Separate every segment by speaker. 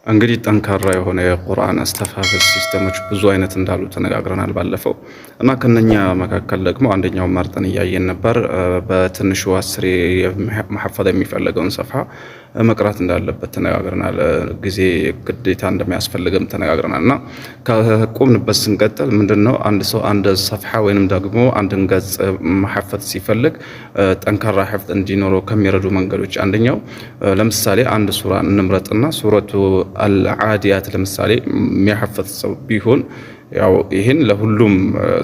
Speaker 1: እንግዲህ ጠንካራ የሆነ የቁርአን አስተፋፈስ ሲስተሞች ብዙ አይነት እንዳሉ ተነጋግረናል ባለፈው እና ከነኛ መካከል ደግሞ አንደኛውን መርጠን እያየን ነበር። በትንሹ 10 መሐፈዝ የሚፈልገውን ሰፍሐ መቅራት እንዳለበት ተነጋግረናል። ጊዜ ግዴታ እንደሚያስፈልግም ተነጋግረናል እና ከቆምንበት ስንቀጥል ምንድነው አንድ ሰው አንድ ሰፍሐ ወይንም ደግሞ አንድን ገጽ መሐፈዝ ሲፈልግ ጠንካራ ሐፍዝ እንዲኖረው ከሚረዱ መንገዶች አንደኛው ለምሳሌ አንድ ሱራ እንምረጥና ሱረቱ አልዓዲያት ለምሳሌ የሚያሐፈዝ ሰው ቢሆን ያው ይሄን ለሁሉም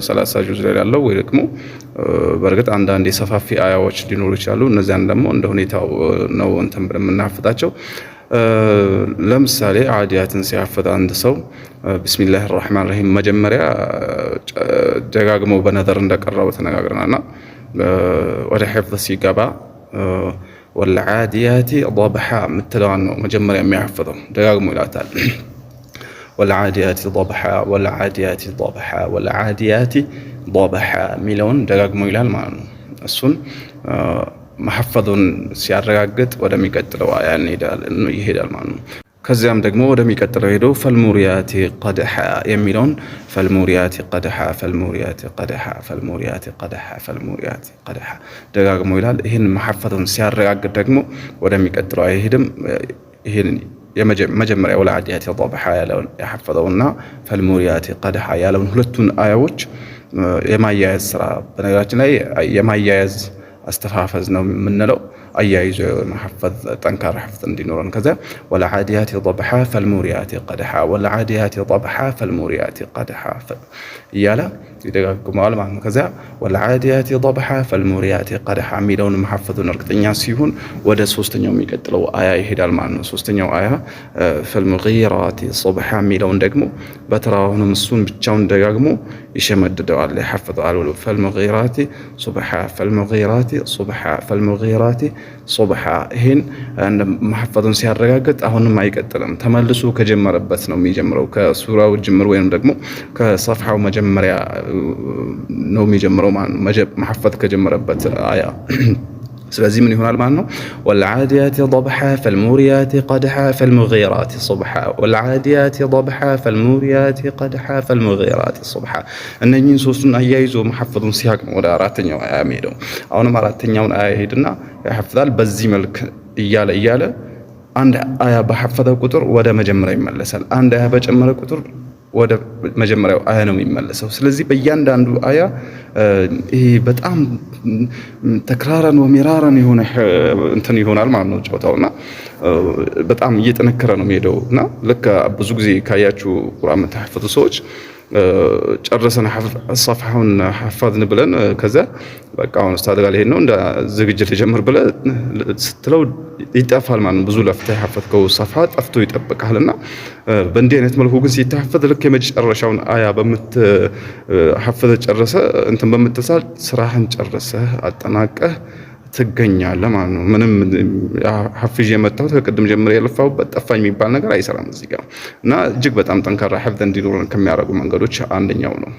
Speaker 1: 30 ጁዝ ላይ ያለው ወይ ደግሞ በርግጥ አንዳንድ የሰፋፊ አያዎች ሊኖሩ ይችላሉ። እነዚያን ደግሞ እንደ ሁኔታው ነው እንትን ብለን የምናሐፍዛቸው። ለምሳሌ ዓዲያትን ሲያሐፍዝ አንድ ሰው ቢስሚላህ الرحمن الرحيم መጀመሪያ ደጋግሞ በነዘር እንደቀረው ተነጋግረናልና ወደ ሐፍዝ ሲገባ والعاديات ضبحا ምትለዋን ነው መጀመሪያ የሚያሐፍዘው ደጋግሞ ይላታል። والعاديات ضبحا والعاديات ضبحا والعاديات ضبحا ሚለውን ደጋግሞ ይላል ማለት ነው። እሱን መሐፈዙን ሲያረጋግጥ ወደሚቀጥለው አያ ይሄዳል ማለት ነው። ከዚያም ደግሞ ወደሚቀጥለው ሄዶ ፈልሙሪያቲ ቀድሐ የሚለውን ፈልሙሪያቲ ቀድሐ ፈልሙሪያቲ ቀድሐ ፈልሙሪያቲ ቀድሐ ፈልሙሪያቲ ቀድሐ ደጋግሞ ይላል። ይህን መሐፈዙን ሲያረጋግጥ ደግሞ ወደሚቀጥለው አይሄድም። ይህን መጀመሪያ ወልዓዲያቲ ضبحا ያለውን ያሐፈዘውና ፈልሙሪያቲ ቀድሐ ያለውን ሁለቱን አያዎች የማያያዝ ስራ በነገራችን ላይ የማያያዝ አስተፋፈዝ ነው የምንለው። አያይዞ መሐፈዝ ጠንካራ ሐፍዝ እንዲኖረን ከዛ ወልዓዲያቲ ضبحا ፈልሙሪያቲ ቀድሐ ወልዓዲያቲ ضبحا ፈልሙሪያቲ ቀድሐ እያለ ይደጋግመዋል ማለት ነው። ከዛ ወልዓዲያቲ ضبحا ፈልሙሪያቲ ቀድሐ የሚለውን መሐፈዙን እርግጠኛ ሲሆን ወደ ሶስተኛው የሚቀጥለው አያ ይሄዳል ማለት ነው። ሶስተኛው አያ ፈልሙጊራቲ ሱብሐ የሚለውን ደግሞ በተራውንም እሱን ብቻውን ደጋግሞ ይሸመድደዋል ያሐፍዘዋል። ፈልሙጊራቲ ሱብሐ ፈልሙጊራቲ ሱብሐ ፈልሙጊራቲ ሱብሐ ይሄን መሐፈዙን ሲያረጋግጥ አሁንም አይቀጥልም። ተመልሶ ከጀመረበት ነው የሚጀምረው። ከሱራው ጅምር ወይንም ደግሞ ከሰፍሐው መጀመሪያ ነው የሚጀምረው ማለት ነው። መሐፈዝ ከጀመረበት አያ ስለዚህ ምን ይሆናል ማለት ነው? ወልዓዲያቲ ضبحا ፈልሙሪያቲ ቀድሐ ፈልሙጊራቲ ሱብሐ ወልዓዲያቲ ضبحا ፈልሙሪያቲ ቀድሐ ፈልሙጊራቲ ሱብሐ። እነኚህን ሶስቱን አያይዞ መሐፈዙን ሲያቅ ወደ አራተኛው አያ ሄደው አሁንም አራተኛውን አያ ሄድና ያሐፍዛል። በዚህ መልክ እያለ አንድ አያ በሐፈዘ ቁጥር ወደ መጀመሪያ ይመለሳል። አንድ አያ በጨመረ ቁጥር ወደ መጀመሪያው አያ ነው የሚመለሰው። ስለዚህ በእያንዳንዱ አያ ይሄ በጣም ተክራራን ወሚራራን የሆነ እንትን ይሆናል ማለት ነው ጨዋታውና በጣም እየጠነከረ ነው የሚሄደው እና ልክ ብዙ ጊዜ ካያችሁ ቁርአን የምታሐፍዙ ሰዎች ጨርሰን ሰፍሐውን ሐፈዝን ብለን ከዛ በቃ አሁን ኡስታዝ ጋር ልሄድ ነው እንደ ዝግጅት ልጀምር ብለህ ስትለው ይጠፋል ማለት ነው። ብዙ ለፍተህ ሐፈዝከው ሰፍሐ ጠፍቶ ይጠብቃልና በእንዲህ አይነት መልኩ ግን ሲታሐፈዝ ልክ የመጨረሻውን አያ በምትሐፈዝ ጨርሰ እንትን በምትሳል ስራህን ጨርሰህ አጠናቀህ ትገኛለህ ማለት ነው። ምንም ሐፍዥ የመጣሁት ከቅድም ጀምሮ ያለፋሁበት ጠፋኝ የሚባል ነገር አይሰራም እዚህ ጋር እና እጅግ በጣም ጠንካራ ሐፍዝ እንዲኖረን ከሚያደርጉ መንገዶች አንደኛው ነው።